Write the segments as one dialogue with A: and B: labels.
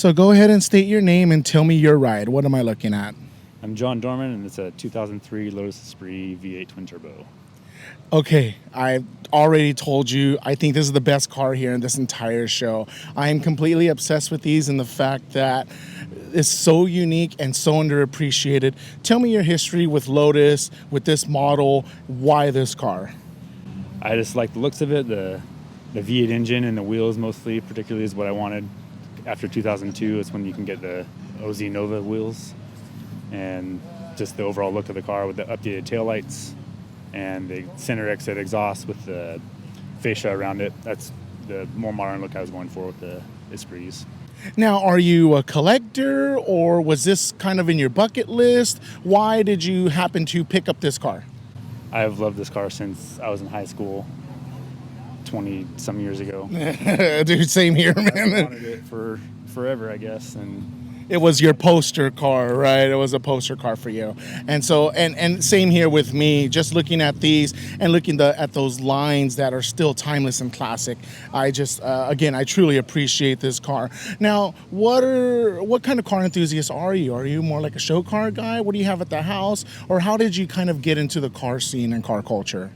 A: So go ahead and state your name and tell me your ride. What am I looking at?
B: I'm John Dorman, and it's a 2003 Lotus Esprit V8 twin turbo.
A: Okay, I already told you, I think this is the best car here in this entire show. I am completely obsessed with these and the fact that it's so unique and so underappreciated. Tell me your history with Lotus, with this model, why this car?
B: I just like the looks of it. The V8 engine and the wheels mostly, particularly, is what I wanted. After 2002, it's when you can get the OZ Nova wheels. And just the overall look of the car with the updated taillights and the center exit exhaust with the fascia around it. That's the more modern look I was going for with the Esprits.
A: Now, are you a collector or was this kind of in your bucket list? Why did you happen to pick up this car?
B: I've loved this car since I was in high school 20-some years ago.
A: Dude, same here, man.
B: I wanted it for forever, I guess, and
A: it was your poster car, right? It was a poster car for you. And so, and same here with me, just looking at these and looking at those lines that are still timeless and classic. I just, again, I truly appreciate this car. Now, what kind of car enthusiast are you? Are you more like a show car guy? What do you have at the house? Or how did you kind of get into the car scene and car culture?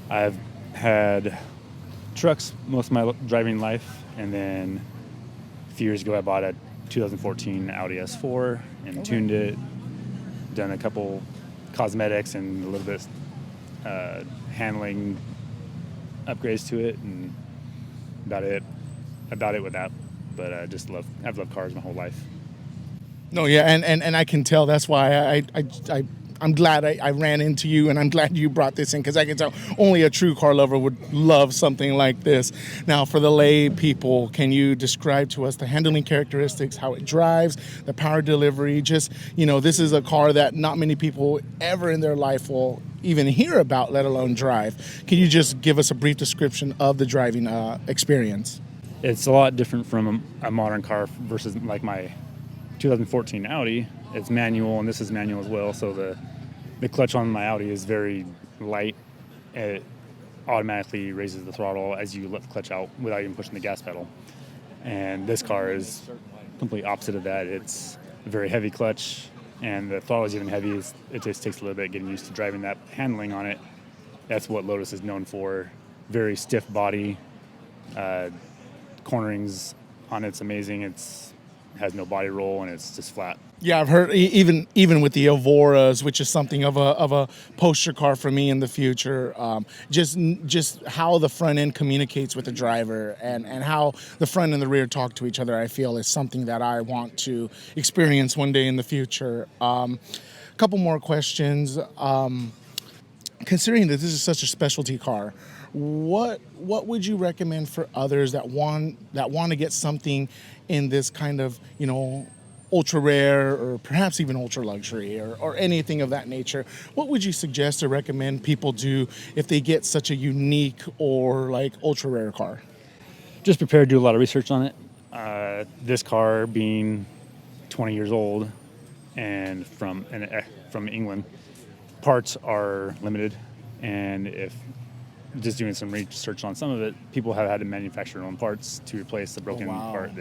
B: I've had trucks most of my driving life, and then a few years ago I bought a 2014 Audi S4 and tuned it, done a couple cosmetics and a little bit handling upgrades to it, and about it with that. But I've loved cars my whole life.
A: No, yeah, and I can tell. That's why I'm glad I ran into you, and I'm glad you brought this in, because I can tell only a true car lover would love something like this. Now, for the lay people, can you describe to us the handling characteristics, how it drives, the power delivery? Just, this is a car that not many people ever in their life will even hear about, let alone drive. Can you just give us a brief description of the driving experience?
B: It's a lot different from a modern car versus like my 2014 Audi. It's manual, and this is manual as well, so the clutch on my Audi is very light. It automatically raises the throttle as you let the clutch out without even pushing the gas pedal. And this car is complete opposite of that. It's a very heavy clutch, and the throttle is even heavy. It just takes a little bit getting used to driving that handling on it. That's what Lotus is known for. Very stiff body. Cornering's on it's amazing. It has no body roll, and it's just flat.
A: Yeah, I've heard even with the Evoras, which is something of a poster car for me in the future. Just how the front end communicates with the driver and how the front and the rear talk to each other, I feel is something that I want to experience one day in the future. Couple more questions. Considering that this is such a specialty car, what would you recommend for others that want to get something in this kind of, ultra rare or perhaps even ultra luxury or anything of that nature? What would you suggest or recommend people do if they get such a unique or like ultra rare car?
B: Just prepare to do a lot of research on it. This car being 20 years old and from England, parts are limited, and if just doing some research on some of it, people have had to manufacture their own parts to replace the broken part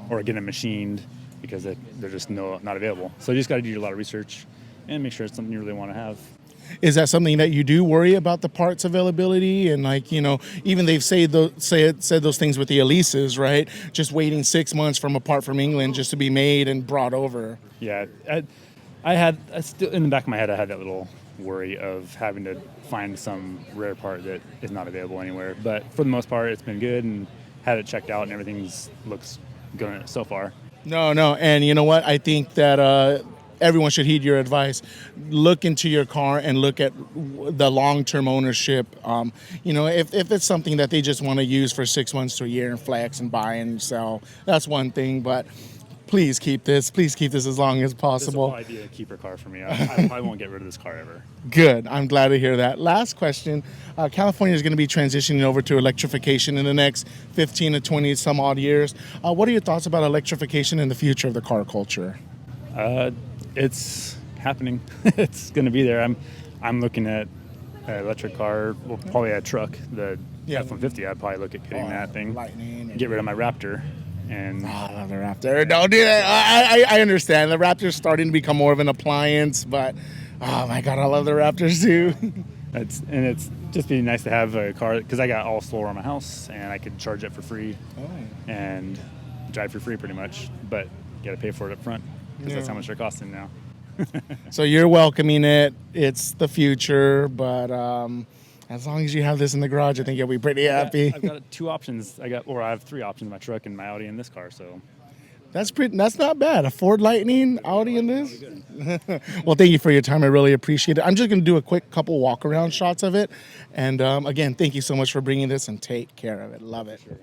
B: or get them machined because they're just not available. So you just got to do a lot of research and make sure it's something you really want to have.
A: Is that something that you do worry about, the parts availability? And even they've said those things with the Elises, right? Just waiting 6 months from a part from England just to be made and brought over.
B: Yeah, I still in the back of my head I had that little worry of having to find some rare part that is not available anywhere. But for the most part, it's been good, and had it checked out, and everything looks good so far.
A: No, and you know what? I think that everyone should heed your advice. Look into your car and look at the long-term ownership. If it's something that they just want to use for 6 months to a year and flex and buy and sell, that's one thing. But please keep this as long as possible.
B: This is a whole idea to keep a car for me. I probably won't get rid of this car ever.
A: Good. I'm glad to hear that. Last question. California is going to be transitioning over to electrification in the next 15 to 20 some odd years. What are your thoughts about electrification and the future of the car culture?
B: It's happening. It's going to be there. I'm looking at an electric car, well, probably a truck, the F-150. I'd probably look at getting that thing.
A: Lightning.
B: Get rid of my Raptor And
A: I love the Raptor. Don't do that. I understand. The Raptor's starting to become more of an appliance, but oh my God, I love the Raptors too.
B: it's just be nice to have a car because I got all solar on my house and I could charge it for free and drive for free pretty much. But you got to pay for it up front because that's how much they're costing now.
A: So you're welcoming it. It's the future, but as long as you have this in the garage, I think you'll be pretty happy.
B: I've got two options. I have three options: my truck and my Audi and this car. So
A: That's not bad. A Ford Lightning, Audi, and this. Well, thank you for your time. I really appreciate it. I'm just going to do a quick couple walk around shots of it, and again, thank you so much for bringing this and take care of it. Love it.
B: Sure.